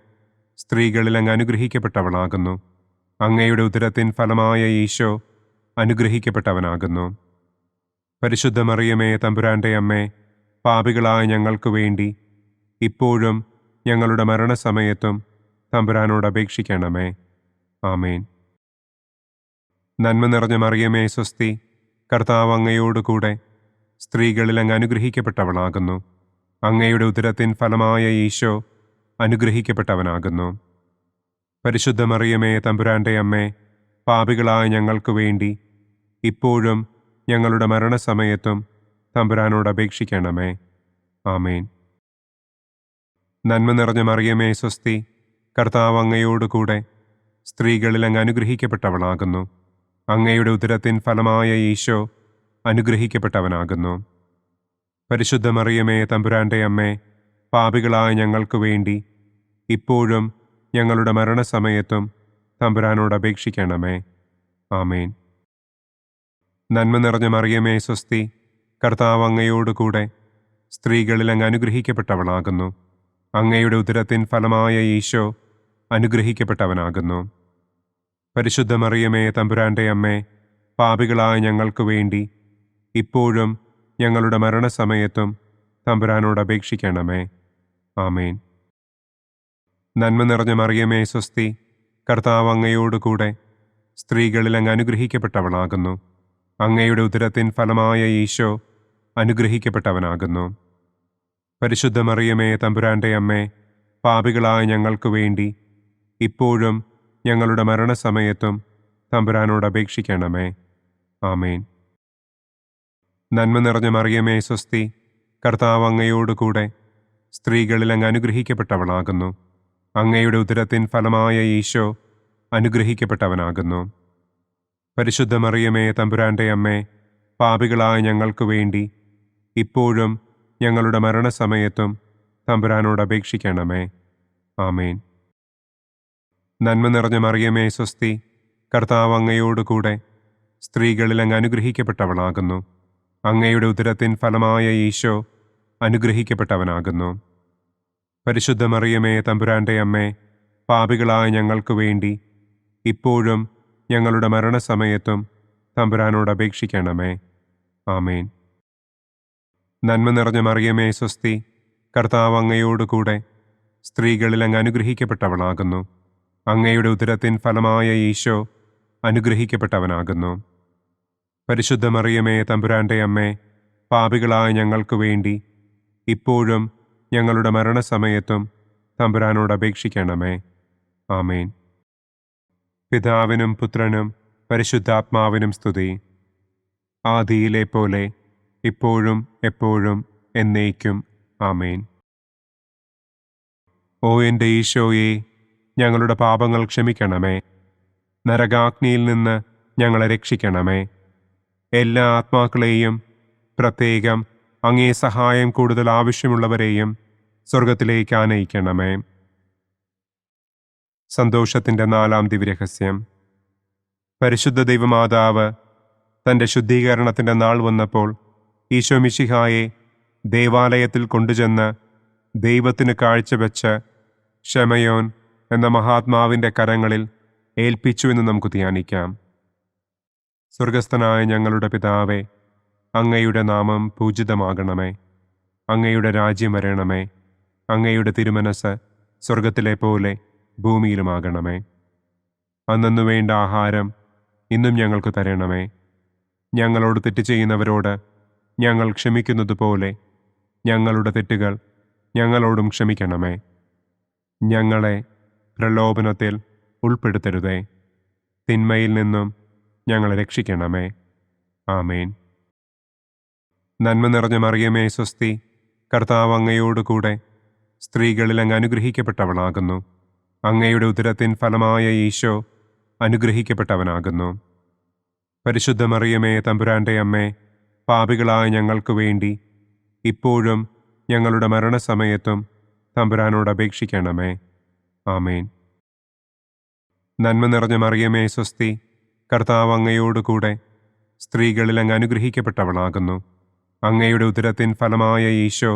സ്ത്രീകളിൽ അങ്ങ് അനുഗ്രഹിക്കപ്പെട്ടവളാകുന്നു. അങ്ങയുടെ ഉദരത്തിൻ ഫലമായ ഈശോ അനുഗ്രഹിക്കപ്പെട്ടവനാകുന്നു. പരിശുദ്ധ മറിയമേ തമ്പുരാൻ്റെ അമ്മേ, പാപികളായ ഞങ്ങൾക്ക് വേണ്ടി ഇപ്പോഴും ഞങ്ങളുടെ മരണസമയത്തും തമ്പുരാനോട് അപേക്ഷിക്കണമേ. ആമേൻ. നന്മ നിറഞ്ഞ മറിയമേ സ്വസ്തി, കർത്താവ് അങ്ങയോടുകൂടെ സ്ത്രീകളിൽ അങ്ങ് അനുഗ്രഹിക്കപ്പെട്ടവളാകുന്നു. അങ്ങയുടെ ഉദരത്തിൻ ഫലമായ ഈശോ അനുഗ്രഹിക്കപ്പെട്ടവനാകുന്നു. പരിശുദ്ധ മറിയമേ തമ്പുരാൻ്റെ അമ്മേ, പാപികളായ ഞങ്ങൾക്ക് വേണ്ടി ഇപ്പോഴും ഞങ്ങളുടെ മരണസമയത്തും തമ്പുരാനോട് അപേക്ഷിക്കണമേ. ആമേൻ. നന്മ നിറഞ്ഞ മറിയമേ സ്വസ്തി, കർത്താവ് അങ്ങയോടുകൂടെ സ്ത്രീകളിൽ അങ്ങ് അനുഗ്രഹിക്കപ്പെട്ടവളാകുന്നു. അങ്ങയുടെ ഉദരത്തിൻ ഫലമായ ഈശോ അനുഗ്രഹിക്കപ്പെട്ടവനാകുന്നു. പരിശുദ്ധ മറിയമേ തമ്പുരാൻ്റെ അമ്മേ, പാപികളായ ഞങ്ങൾക്ക് വേണ്ടി ഇപ്പോഴും ഞങ്ങളുടെ മരണസമയത്തും തമ്പുരാനോട് അപേക്ഷിക്കണമേ. ആമേൻ. നന്മ നിറഞ്ഞ മറിയമേ സ്വസ്തി, കർത്താവ് അങ്ങയോടുകൂടെ സ്ത്രീകളിൽ അങ്ങ് അനുഗ്രഹിക്കപ്പെട്ടവളാകുന്നു. അങ്ങയുടെ ഉദരത്തിൻ ഫലമായ ഈശോ അനുഗ്രഹിക്കപ്പെട്ടവനാകുന്നു. പരിശുദ്ധ മറിയമേ തമ്പുരാൻ്റെ അമ്മേ, പാപികളായ ഞങ്ങൾക്ക് വേണ്ടി ഇപ്പോഴും ഞങ്ങളുടെ മരണസമയത്തും തമ്പുരാനോട് അപേക്ഷിക്കണമേ. ആമേൻ. നന്മ നിറഞ്ഞ മറിയമേ സ്വസ്തി, കർത്താവ് അങ്ങയോടുകൂടെ സ്ത്രീകളിൽ അങ്ങ് അനുഗ്രഹിക്കപ്പെട്ടവളാകുന്നു. അങ്ങയുടെ ഉദരത്തിൻ ഫലമായ ഈശോ അനുഗ്രഹിക്കപ്പെട്ടവനാകുന്നു. പരിശുദ്ധ മറിയമേ തമ്പുരാൻ്റെ അമ്മേ, പാപികളായ ഞങ്ങൾക്ക് വേണ്ടി ഇപ്പോഴും ഞങ്ങളുടെ മരണസമയത്തും തമ്പുരാനോട് അപേക്ഷിക്കണമേ. ആമേൻ. നന്മ നിറഞ്ഞ മറിയമേ സ്വസ്തി, കർത്താവ് അങ്ങയോടുകൂടെ സ്ത്രീകളിൽ അങ്ങ് അനുഗ്രഹിക്കപ്പെട്ടവളാകുന്നു. അങ്ങയുടെ ഉദരത്തിൻ ഫലമായ ഈശോ അനുഗ്രഹിക്കപ്പെട്ടവനാകുന്നു. പരിശുദ്ധ മറിയമേ തമ്പുരാൻ്റെ അമ്മേ, പാപികളായ ഞങ്ങൾക്ക് വേണ്ടി ഇപ്പോഴും ഞങ്ങളുടെ മരണസമയത്തും തമ്പുരാനോട് അപേക്ഷിക്കണമേ. ആമേൻ. നന്മ നിറഞ്ഞ മറിയമേ സ്വസ്തി, കർത്താവ് അങ്ങയോടുകൂടെ സ്ത്രീകളിൽ അങ്ങ് അനുഗ്രഹിക്കപ്പെട്ടവളാകുന്നു. അങ്ങയുടെ ഉദരത്തിൻ ഫലമായ ഈശോ അനുഗ്രഹിക്കപ്പെട്ടവനാകുന്നു. പരിശുദ്ധ മറിയമേ തമ്പുരാൻ്റെ അമ്മേ, പാപികളായ ഞങ്ങൾക്ക് വേണ്ടി ഇപ്പോഴും ഞങ്ങളുടെ മരണസമയത്തും തമ്പുരാനോട് അപേക്ഷിക്കണമേ. ആമേൻ. നന്മ നിറഞ്ഞ മറിയമേ സ്വസ്തി, കർത്താവ് അങ്ങയോടുകൂടെ സ്ത്രീകളിൽ അങ്ങ് അനുഗ്രഹിക്കപ്പെട്ടവളാകുന്നു. അങ്ങയുടെ ഉദരത്തിൻ ഫലമായ ഈശോ അനുഗ്രഹിക്കപ്പെട്ടവനാകുന്നു. പരിശുദ്ധ മറിയമേ തമ്പുരാൻ്റെ അമ്മേ, പാപികളായ ഞങ്ങൾക്ക് വേണ്ടി ഇപ്പോഴും ഞങ്ങളുടെ മരണസമയത്തും തമ്പുരാനോട് അപേക്ഷിക്കണമേ. ആമേൻ. പിതാവിനും പുത്രനും പരിശുദ്ധാത്മാവിനും സ്തുതി. ആദിയിലെ പോലെ ഇപ്പോഴും എപ്പോഴും എന്നേക്കും. ആമേൻ. ഓ എൻ്റെ ഈശോയെ, ഞങ്ങളുടെ പാപങ്ങൾ ക്ഷമിക്കണമേ. നരകാഗ്നിയിൽ നിന്ന് ഞങ്ങളെ രക്ഷിക്കണമേ. എല്ലാ ആത്മാക്കളെയും, പ്രത്യേകം അങ്ങേ സഹായം കൂടുതൽ ആവശ്യമുള്ളവരെയും സ്വർഗത്തിലേക്ക് ആനയിക്കണമേ. സന്തോഷത്തിൻ്റെ 4-ാം ദിവ്യരഹസ്യം. പരിശുദ്ധ ദൈവമാതാവ് തൻ്റെ ശുദ്ധീകരണത്തിൻ്റെ നാൾ വന്നപ്പോൾ ഈശോ മിശിഹായെ ദേവാലയത്തിൽ കൊണ്ടുചെന്ന് ദൈവത്തിന് കാഴ്ചവെച്ച് ശമയോൻ എന്ന മഹാത്മാവിൻ്റെ കരങ്ങളിൽ ഏൽപ്പിച്ചു എന്ന് നമുക്ക് ധ്യാനിക്കാം. സ്വർഗസ്ഥനായ ഞങ്ങളുടെ പിതാവേ, അങ്ങയുടെ നാമം പൂജിതമാകണമേ. അങ്ങയുടെ രാജ്യം വരണമേ. അങ്ങയുടെ തിരുമനസ് സ്വർഗത്തിലെ പോലെ ഭൂമിയിലുമാകണമേ. അന്നന്നു വേണ്ട ആഹാരം ഇന്നും ഞങ്ങൾക്ക് തരണമേ. ഞങ്ങളോട് തെറ്റ് ചെയ്യുന്നവരോട് ഞങ്ങൾ ക്ഷമിക്കുന്നത് പോലെ ഞങ്ങളുടെ തെറ്റുകൾ ഞങ്ങളോടും ക്ഷമിക്കണമേ. ഞങ്ങളെ പ്രലോഭനത്തിൽ ഉൾപ്പെടുത്തരുതേ. തിന്മയിൽ നിന്നും ഞങ്ങളെ രക്ഷിക്കണമേ. ആമേൻ. നന്മ നിറഞ്ഞ മറിയമേ സ്വസ്തി, കർത്താവ് അങ്ങയോട് കൂടെ സ്ത്രീകളിൽ അങ്ങ് അനുഗ്രഹിക്കപ്പെട്ടവളാകുന്നു. അങ്ങയുടെ ഉദരത്തിൻ ഫലമായ ഈശോ അനുഗ്രഹിക്കപ്പെട്ടവനാകുന്നു. പരിശുദ്ധ മറിയമേ തമ്പുരാൻ്റെ അമ്മേ, പാപികളായ ഞങ്ങൾക്ക് വേണ്ടി ഇപ്പോഴും ഞങ്ങളുടെ മരണസമയത്തും തമ്പുരാനോട് അപേക്ഷിക്കണമേ. ആമേൻ. നന്മ നിറഞ്ഞ മറിയമേ സ്വസ്തി, കർത്താവ് അങ്ങയോട് കൂടെ സ്ത്രീകളിൽ അങ്ങ് അനുഗ്രഹിക്കപ്പെട്ടവളാകുന്നു. അങ്ങയുടെ ഉദരത്തിൻ ഫലമായ ഈശോ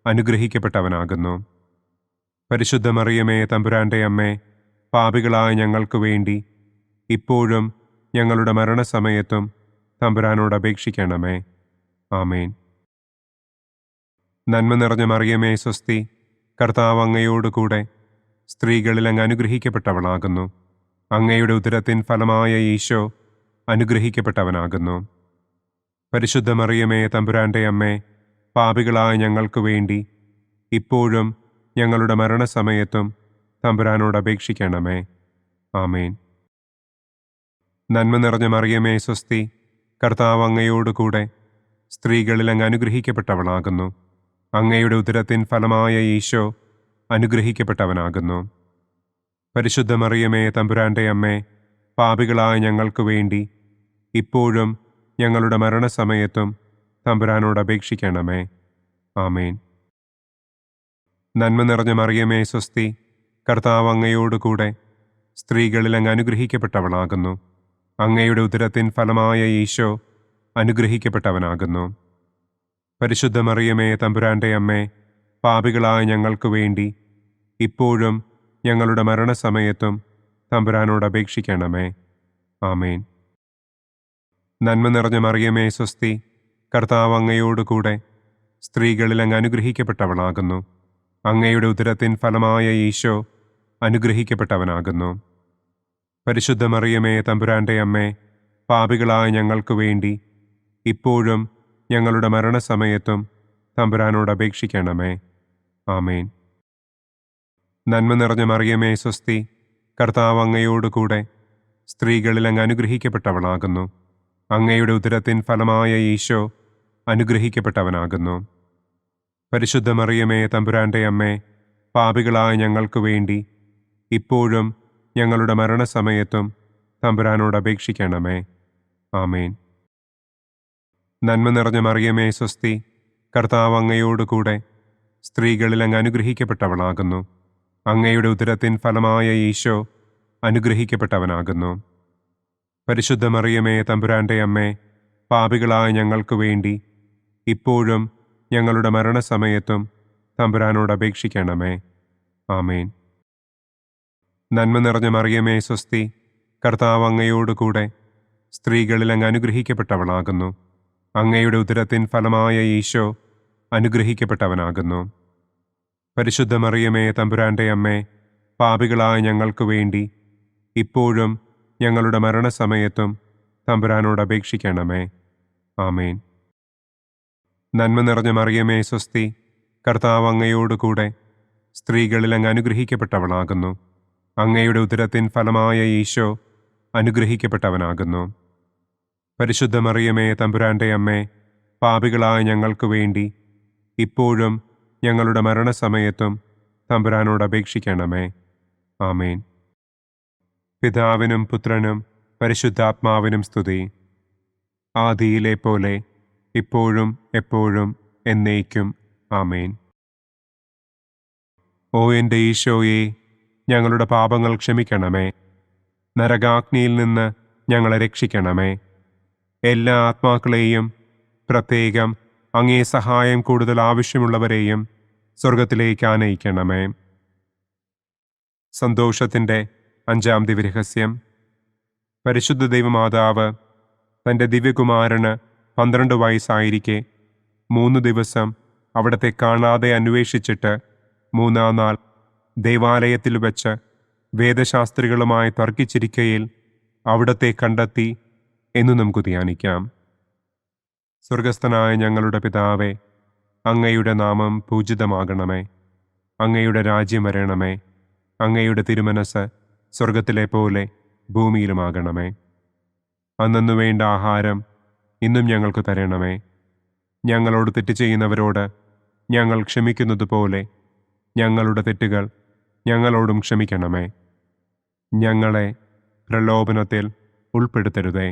അനുഗ്രഹിക്കപ്പെട്ടവനാകുന്നു. പരിശുദ്ധ മറിയമേ തമ്പുരാൻ്റെ അമ്മേ, പാപികളായ ഞങ്ങൾക്ക് വേണ്ടി ഇപ്പോഴും ഞങ്ങളുടെ മരണസമയത്തും തമ്പുരാനോട് അപേക്ഷിക്കണമേ. ആമേൻ. നന്മ നിറഞ്ഞ മറിയമേ സ്വസ്തി, കർത്താവ് അങ്ങയോട് കൂടെ സ്ത്രീകളിൽ അങ്ങ് അനുഗ്രഹിക്കപ്പെട്ടവളാകുന്നു. അങ്ങയുടെ ഉദരത്തിൻ ഫലമായ ഈശോ അനുഗ്രഹിക്കപ്പെട്ടവനാകുന്നു. പരിശുദ്ധ മറിയമേ തമ്പുരാൻ്റെ അമ്മേ, പാപികളായ ഞങ്ങൾക്ക് വേണ്ടി ഇപ്പോഴും ഞങ്ങളുടെ മരണസമയത്തും തമ്പുരാനോട് അപേക്ഷിക്കണമേ. ആമേൻ. നന്മ നിറഞ്ഞ മറിയമേ സ്വസ്തി, കർത്താവ് അങ്ങയോട് കൂടെ സ്ത്രീകളിൽ അങ്ങ് അനുഗ്രഹിക്കപ്പെട്ടവളാകുന്നു. അങ്ങയുടെ ഉദരത്തിൻ ഫലമായ ഈശോ അനുഗ്രഹിക്കപ്പെട്ടവനാകുന്നു. പരിശുദ്ധ മറിയമേ തമ്പുരാൻ്റെ അമ്മേ, പാപികളായ ഞങ്ങൾക്ക് വേണ്ടി ഇപ്പോഴും ഞങ്ങളുടെ മരണസമയത്തും തമ്പുരാനോട് അപേക്ഷിക്കണമേ. ആമേൻ. നന്മ നിറഞ്ഞ മറിയമേ സ്വസ്തി, കർത്താവ് അങ്ങയോട് കൂടെ സ്ത്രീകളിൽ അങ്ങ് അനുഗ്രഹിക്കപ്പെട്ടവളാകുന്നു. അങ്ങയുടെ ഉദരത്തിൻ ഫലമായ ഈശോ അനുഗ്രഹിക്കപ്പെട്ടവനാകുന്നു. പരിശുദ്ധ മറിയമേ തമ്പുരാൻ്റെ അമ്മേ, പാപികളായ ഞങ്ങൾക്ക് വേണ്ടി ഇപ്പോഴും ഞങ്ങളുടെ മരണസമയത്തും തമ്പുരാനോട് അപേക്ഷിക്കണമേ. ആമേൻ. നന്മ നിറഞ്ഞ മറിയമേ സ്വസ്തി, കർത്താവ് അങ്ങയോട് കൂടെ സ്ത്രീകളിൽ അങ്ങ് അനുഗ്രഹിക്കപ്പെട്ടവളാകുന്നു. അങ്ങയുടെ ഉദരത്തിൻ ഫലമായ ഈശോ അനുഗ്രഹിക്കപ്പെട്ടവനാകുന്നു. പരിശുദ്ധ മറിയമേ തമ്പുരാൻ്റെ അമ്മേ, പാപികളായ ഞങ്ങൾക്ക് വേണ്ടി ഇപ്പോഴും ഞങ്ങളുടെ മരണസമയത്തും തമ്പുരാനോട് അപേക്ഷിക്കണമേ. ആമേൻ. നന്മ നിറഞ്ഞ മറിയമേ സ്വസ്തി, കർത്താവ് അങ്ങയോട് കൂടെ സ്ത്രീകളിൽ അങ്ങ് അനുഗ്രഹിക്കപ്പെട്ടവളാകുന്നു. അങ്ങയുടെ ഉദരത്തിൻ ഫലമായ ഈശോ അനുഗ്രഹിക്കപ്പെട്ടവനാകുന്നു. പരിശുദ്ധ മറിയമേ തമ്പുരാൻ്റെ അമ്മേ, പാപികളായ ഞങ്ങൾക്ക് വേണ്ടി ഇപ്പോഴും ഞങ്ങളുടെ മരണസമയത്തും തമ്പുരാനോട് അപേക്ഷിക്കണമേ. ആമേൻ. നന്മ നിറഞ്ഞ മറിയമേ സ്വസ്തി, കർത്താവ് അങ്ങയോട് കൂടെ സ്ത്രീകളിൽ അങ്ങ് അനുഗ്രഹിക്കപ്പെട്ടവളാകുന്നു. അങ്ങയുടെ ഉദരത്തിൻ ഫലമായ ഈശോ അനുഗ്രഹിക്കപ്പെട്ടവനാകുന്നു. പരിശുദ്ധ മറിയമേ തമ്പുരാൻ്റെ അമ്മേ, പാപികളായ ഞങ്ങൾക്ക് വേണ്ടി ഇപ്പോഴും ഞങ്ങളുടെ മരണസമയത്തും തമ്പുരാനോട് അപേക്ഷിക്കണമേ. ആമേൻ. നന്മ നിറഞ്ഞ മറിയമേ സ്വസ്തി, കർത്താവ് അങ്ങയോട് കൂടെ സ്ത്രീകളിൽ അങ്ങ് അനുഗ്രഹിക്കപ്പെട്ടവളാകുന്നു. അങ്ങയുടെ ഉദരത്തിൻ ഫലമായ ഈശോ അനുഗ്രഹിക്കപ്പെട്ടവനാകുന്നു. പരിശുദ്ധ മറിയമേ തമ്പുരാൻ്റെ അമ്മേ, പാപികളായ ഞങ്ങൾക്ക് വേണ്ടി ഇപ്പോഴും ഞങ്ങളുടെ മരണസമയത്തും തമ്പുരാനോട് അപേക്ഷിക്കണമേ. ആമേൻ. നന്മ നിറഞ്ഞ മറിയമേ സ്വസ്തി, കർത്താവ് അങ്ങയോട് കൂടെ സ്ത്രീകളിൽ അങ്ങ് അനുഗ്രഹിക്കപ്പെട്ടവളാകുന്നു. അങ്ങയുടെ ഉദരത്തിൻ ഫലമായ ഈശോ അനുഗ്രഹിക്കപ്പെട്ടവനാകുന്നു. പരിശുദ്ധ മറിയമേ, തമ്പുരാന്റെ അമ്മേ, പാപികളായ ഞങ്ങൾക്ക് വേണ്ടി ഇപ്പോഴും ഞങ്ങളുടെ മരണസമയത്തും തമ്പുരാനോട് അപേക്ഷിക്കണമേ. ആമേൻ. പിതാവിനും പുത്രനും പരിശുദ്ധാത്മാവിനും സ്തുതി. ആദിയിലെ പോലെ ഇപ്പോഴും എപ്പോഴും എന്നേക്കും. ആമേൻ. ഓ എൻ്റെ ഈശോയെ, ഞങ്ങളുടെ പാപങ്ങൾ ക്ഷമിക്കണമേ. നരകാഗ്നിയിൽ നിന്ന് ഞങ്ങളെ രക്ഷിക്കണമേ. എല്ലാ ആത്മാക്കളെയും, പ്രത്യേകം അങ്ങേ സഹായം കൂടുതൽ ആവശ്യമുള്ളവരെയും സ്വർഗത്തിലേക്ക് ആനയിക്കണമേ. സന്തോഷത്തിൻ്റെ 5-ാം ദിവ്യരഹസ്യം. പരിശുദ്ധ ദൈവമാതാവ് തൻ്റെ ദിവ്യകുമാരന് 12 വയസ്സായിരിക്കെ 3 ദിവസം അവിടത്തെ കാണാതെ അന്വേഷിച്ചിട്ട് 3-ാം നാൾ ദേവാലയത്തിൽ വെച്ച് വേദശാസ്ത്രികളുമായി തർക്കിച്ചിരിക്കയിൽ അവിടത്തെ കണ്ടെത്തി എന്നു നമുക്ക് ധ്യാനിക്കാം. സ്വർഗസ്ഥനായ ഞങ്ങളുടെ പിതാവേ, അങ്ങയുടെ നാമം പൂജിതമാകണമേ. അങ്ങയുടെ രാജ്യം വരണമേ. അങ്ങയുടെ തിരുമനസ് സ്വർഗത്തിലെ പോലെ ഭൂമിയിലുമാകണമേ. അന്നു വേണ്ട ആഹാരം ഇന്നും ഞങ്ങൾക്ക് തരണമേ. ഞങ്ങളോട് തെറ്റ് ചെയ്യുന്നവരോട് ഞങ്ങൾ ക്ഷമിക്കുന്നത് പോലെ ഞങ്ങളുടെ തെറ്റുകൾ ഞങ്ങളോടും ക്ഷമിക്കണമേ. ഞങ്ങളെ പ്രലോഭനത്തിൽ ഉൾപ്പെടുത്തരുതേ.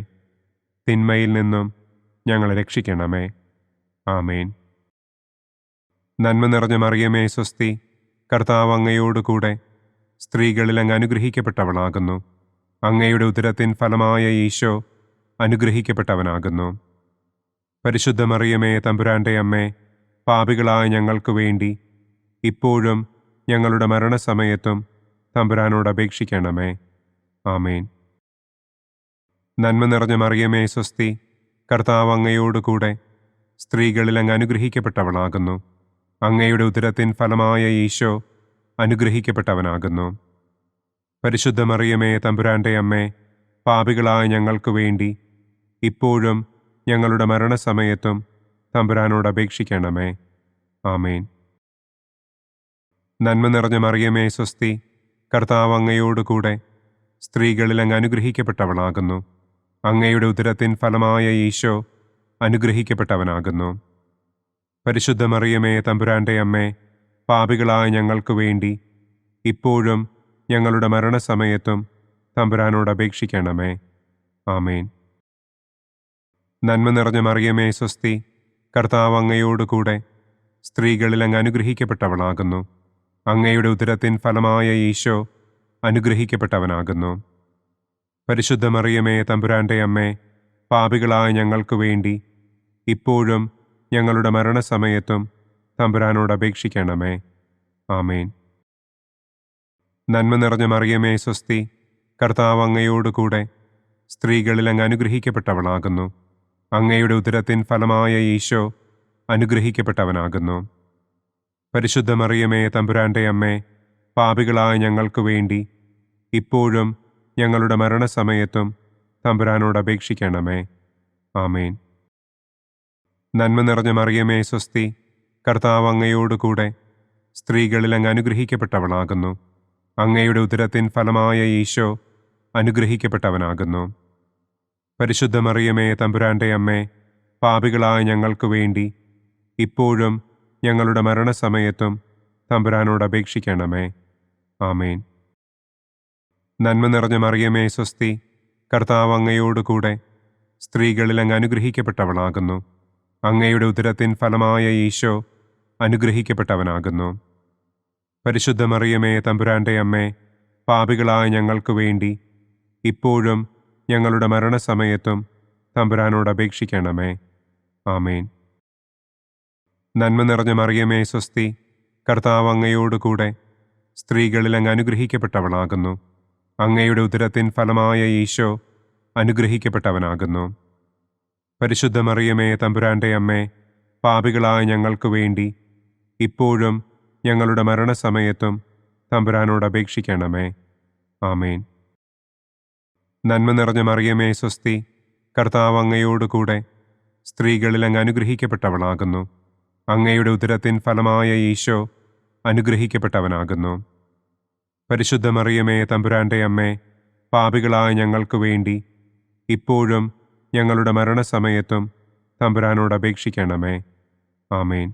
തിന്മയിൽ നിന്നും ഞങ്ങളെ രക്ഷിക്കണമേ. ആമേൻ. നന്മ നിറഞ്ഞ മറിയമേ, സ്വസ്തി. കർത്താവ് അങ്ങയോടുകൂടെ സ്ത്രീകളിൽ അങ്ങ് അനുഗ്രഹിക്കപ്പെട്ടവളാകുന്നു. അങ്ങയുടെ ഉദരത്തിൻ ഫലമായ ഈശോ അനുഗ്രഹിക്കപ്പെട്ടവനാകുന്നു. പരിശുദ്ധ മറിയമേ, തമ്പുരാന്റെ അമ്മേ, പാപികളായ ഞങ്ങൾക്ക് വേണ്ടി ഇപ്പോഴും ഞങ്ങളുടെ മരണസമയത്തും തമ്പുരാനോട് അപേക്ഷിക്കണമേ. ആമേൻ. നന്മ നിറഞ്ഞ മറിയമേ, സ്വസ്തി. കർത്താവ് അങ്ങയോടുകൂടെ സ്ത്രീകളിൽ അങ്ങ് അനുഗ്രഹിക്കപ്പെട്ടവളാകുന്നു. അങ്ങയുടെ ഉദരത്തിൻ ഫലമായ ഈശോ അനുഗ്രഹിക്കപ്പെട്ടവനാകുന്നു. പരിശുദ്ധ മറിയമേ, തമ്പുരാന്റെ അമ്മേ, പാപികളായ ഞങ്ങൾക്ക് വേണ്ടി ഇപ്പോഴും ഞങ്ങളുടെ മരണസമയത്തും തമ്പുരാനോട് അപേക്ഷിക്കണമേ. ആമേൻ. നന്മ നിറഞ്ഞ മറിയമേ, സ്വസ്തി. കർത്താവ് അങ്ങയോടുകൂടെ സ്ത്രീകളിൽ അങ്ങ് അനുഗ്രഹിക്കപ്പെട്ടവളാകുന്നു. അങ്ങയുടെ ഉദരത്തിൻ ഫലമായ ഈശോ അനുഗ്രഹിക്കപ്പെട്ടവനാകുന്നു. പരിശുദ്ധ മറിയമേ, തമ്പുരാന്റെ അമ്മേ, പാപികളായ ഞങ്ങൾക്ക് വേണ്ടി ഇപ്പോഴും ഞങ്ങളുടെ മരണസമയത്തും തമ്പുരാനോട് അപേക്ഷിക്കണമേ. ആമേൻ. നന്മ നിറഞ്ഞ മറിയമേ, സ്വസ്തി. കർത്താവ് അങ്ങയോടുകൂടെ സ്ത്രീകളിൽ അങ്ങ് അനുഗ്രഹിക്കപ്പെട്ടവളാകുന്നു. അങ്ങയുടെ ഉദരത്തിൻ ഫലമായ ഈശോ അനുഗ്രഹിക്കപ്പെട്ടവനാകുന്നു. പരിശുദ്ധ മറിയമേ, തമ്പുരാന്റെ അമ്മേ, പാപികളായ ഞങ്ങൾക്ക് വേണ്ടി ഇപ്പോഴും ഞങ്ങളുടെ മരണസമയത്തും തമ്പുരാനോട് അപേക്ഷിക്കണമേ. ആമേൻ. നന്മ നിറഞ്ഞ മറിയമേ, സ്വസ്തി. കർത്താവ് അങ്ങയോടുകൂടെ സ്ത്രീകളിൽ അങ്ങ് അനുഗ്രഹിക്കപ്പെട്ടവളാകുന്നു. അങ്ങയുടെ ഉദരത്തിൻ ഫലമായ ഈശോ അനുഗ്രഹിക്കപ്പെട്ടവനാകുന്നു. പരിശുദ്ധ മറിയമേ, തമ്പുരാന്റെ അമ്മേ, പാപികളായ ഞങ്ങൾക്ക് വേണ്ടി ഇപ്പോഴും ഞങ്ങളുടെ മരണസമയത്തും തമ്പുരാനോട് അപേക്ഷിക്കണമേ. ആമേൻ. നന്മ നിറഞ്ഞ മറിയമേ, സ്വസ്തി. കർത്താവ് അങ്ങയോടുകൂടെ സ്ത്രീകളിൽ അങ്ങ് അനുഗ്രഹിക്കപ്പെട്ടവളാകുന്നു. അങ്ങയുടെ ഉദരത്തിൻ ഫലമായ ഈശോ അനുഗ്രഹിക്കപ്പെട്ടവനാകുന്നു. പരിശുദ്ധ മറിയമേ, തമ്പുരാന്റെ അമ്മേ, പാപികളായ ഞങ്ങൾക്ക് വേണ്ടി ഇപ്പോഴും ഞങ്ങളുടെ മരണസമയത്തും തമ്പുരാനോട് അപേക്ഷിക്കണമേ. ആമേൻ. നന്മ നിറഞ്ഞ മറിയമേ, സ്വസ്തി. കർത്താവ് അങ്ങയോടുകൂടെ സ്ത്രീകളിൽ അങ്ങ് അനുഗ്രഹിക്കപ്പെട്ടവളാകുന്നു. അങ്ങയുടെ ഉദരത്തിൻ ഫലമായ ഈശോ അനുഗ്രഹിക്കപ്പെട്ടവനാകുന്നു. പരിശുദ്ധ മറിയമേ, തമ്പുരാന്റെ അമ്മേ, പാപികളായ ഞങ്ങൾക്ക് വേണ്ടി ഇപ്പോഴും ഞങ്ങളുടെ മരണസമയത്തും തമ്പുരാനോട് അപേക്ഷിക്കണമേ. ആമേൻ. നന്മ നിറഞ്ഞ മറിയമേ, സ്വസ്തി. കർത്താവ് അങ്ങയോടുകൂടെ സ്ത്രീകളിൽ അങ്ങ് അനുഗ്രഹിക്കപ്പെട്ടവളാകുന്നു. അങ്ങയുടെ ഉദരത്തിൻ ഫലമായ ഈശോ അനുഗ്രഹിക്കപ്പെട്ടവനാകുന്നു. പരിശുദ്ധ മറിയമേ, തമ്പുരാന്റെ അമ്മേ, പാപികളായ ഞങ്ങൾക്ക് വേണ്ടി ഇപ്പോഴും ഞങ്ങളുടെ മരണസമയത്തും തമ്പുരാനോട് അപേക്ഷിക്കണമേ. ആമേൻ. നന്മ നിറഞ്ഞ മറിയമേ, സ്വസ്തി. കർത്താവ് അങ്ങയോടുകൂടെ സ്ത്രീകളിൽ അങ്ങ് അനുഗ്രഹിക്കപ്പെട്ടവളാകുന്നു. അങ്ങയുടെ ഉദരത്തിൻ ഫലമായ ഈശോ അനുഗ്രഹിക്കപ്പെട്ടവനാകുന്നു. പരിശുദ്ധ മറിയമേ തമ്പുരാന്റെ അമ്മേ, പാപികളായ ഞങ്ങൾക്ക് വേണ്ടി ഇപ്പോഴും ഞങ്ങളുടെ മരണസമയത്തും തമ്പുരാനോട് അപേക്ഷിക്കണമേ. ആമേൻ.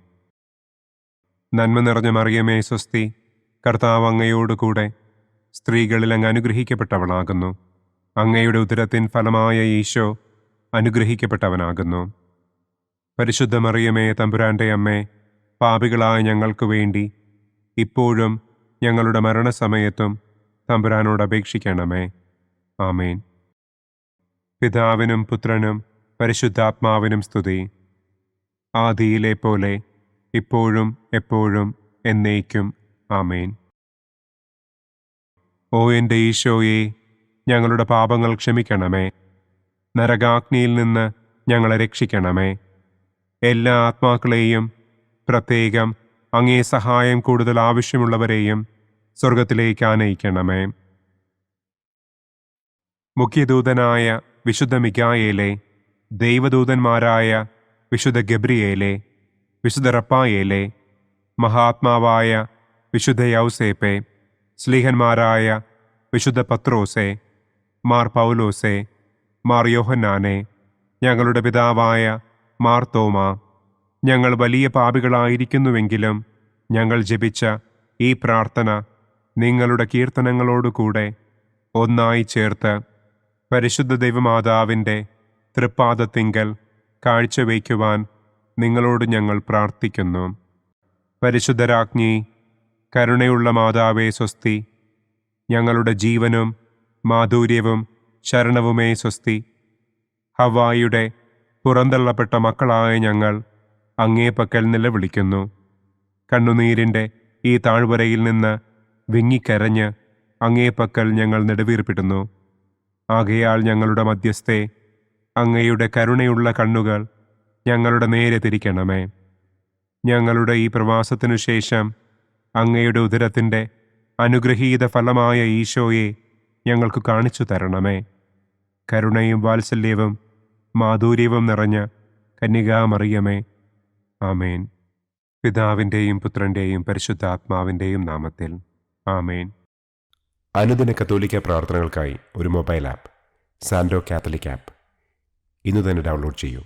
നന്മ നിറഞ്ഞ മറിയമേ സ്വസ്തി, കർത്താവ് അങ്ങയോടുകൂടെ സ്ത്രീകളിൽ അങ്ങ് അനുഗ്രഹിക്കപ്പെട്ടവളാകുന്നു. അങ്ങയുടെ ഉദരത്തിൻ ഫലമായ ഈശോ അനുഗ്രഹിക്കപ്പെട്ടവനാകുന്നു. പരിശുദ്ധ മറിയമേ തമ്പുരാന്റെ അമ്മേ, പാപികളായ ഞങ്ങൾക്ക് വേണ്ടി ഇപ്പോഴും ഞങ്ങളുടെ മരണസമയത്തും തമ്പുരാനോട് അപേക്ഷിക്കണമേ. ആമേൻ. പിതാവിനും പുത്രനും പരിശുദ്ധാത്മാവിനും സ്തുതി. ആദിയിലെ പോലെ ഇപ്പോഴും എപ്പോഴും എന്നേക്കും. ആമേൻ. ഓ എൻ്റെ ഈശോയെ, ഞങ്ങളുടെ പാപങ്ങൾ ക്ഷമിക്കണമേ. നരകാഗ്നിയിൽ നിന്ന് ഞങ്ങളെ രക്ഷിക്കണമേ. എല്ലാ ആത്മാക്കളെയും, പ്രത്യേകം അങ്ങേ സഹായം കൂടുതൽ ആവശ്യമുള്ളവരെയും സ്വർഗത്തിലേക്ക് ആനയിക്കണമേ. മുഖ്യദൂതനായ വിശുദ്ധ മിഖായേലേ, ദൈവദൂതന്മാരായ വിശുദ്ധ ഗബ്രിയേലേ, വിശുദ്ധ റപ്പായേലേ, മഹാത്മാവായ വിശുദ്ധ യൗസേപ്പേ, സ്ലീഹന്മാരായ വിശുദ്ധ പത്രോസേ, മാർ പൗലോസേ, മാർ യോഹന്നാനെ, ഞങ്ങളുടെ പിതാവായ മാർ തോമാ, ഞങ്ങൾ വലിയ പാപികളായിരിക്കുന്നുവെങ്കിലും ഞങ്ങൾ ജപിച്ച ഈ പ്രാർത്ഥന നിങ്ങളുടെ കീർത്തനങ്ങളോടുകൂടെ ഒന്നായി ചേർത്ത് പരിശുദ്ധ ദൈവമാതാവിൻ്റെ തൃപ്പാദത്തിങ്കൽ കാഴ്ചവയ്ക്കുവാൻ നിങ്ങളോട് ഞങ്ങൾ പ്രാർത്ഥിക്കുന്നു. പരിശുദ്ധരാജ്ഞി, കരുണയുള്ള മാതാവേ സ്വസ്തി, ഞങ്ങളുടെ ജീവനും മാധുര്യവും ശരണവുമേ സ്വസ്തി. ഹവ്വായുടെ പുറന്തള്ളപ്പെട്ട മക്കളായ ഞങ്ങൾ അങ്ങേപ്പക്കൽ നിലവിളിക്കുന്നു. കണ്ണുനീരിൻ്റെ ഈ താഴ്വരയിൽ നിന്ന് വിങ്ങിക്കരഞ്ഞ് അങ്ങേപ്പക്കൽ ഞങ്ങൾ നെടുവീർപ്പിടുന്നു. ആകയാൽ ഞങ്ങളുടെ മധ്യസ്ഥേ, അങ്ങയുടെ കരുണയുള്ള കണ്ണുകൾ ഞങ്ങളുടെ നേരെ തിരിക്കണമേ. ഞങ്ങളുടെ ഈ പ്രവാസത്തിനു ശേഷം അങ്ങയുടെ ഉദരത്തിൻ്റെ അനുഗ്രഹീത ഫലമായ ഈശോയെ ഞങ്ങൾക്ക് കാണിച്ചു തരണമേ. കരുണയും വാത്സല്യവും മാധുര്യവും നിറഞ്ഞ കന്യകാമറിയമേ. ആമേൻ. പിതാവിൻ്റെയും പുത്രൻ്റെയും പരിശുദ്ധാത്മാവിൻ്റെയും നാമത്തിൽ. ആമേൻ. അനുദിന കത്തോലിക്ക പ്രാർത്ഥനകൾക്കായി ഒരു മൊബൈൽ ആപ്പ്, സാൻഡോ കാത്തലിക് ആപ്പ്, ഇന്ന് തന്നെ ഡൗൺലോഡ് ചെയ്യൂ.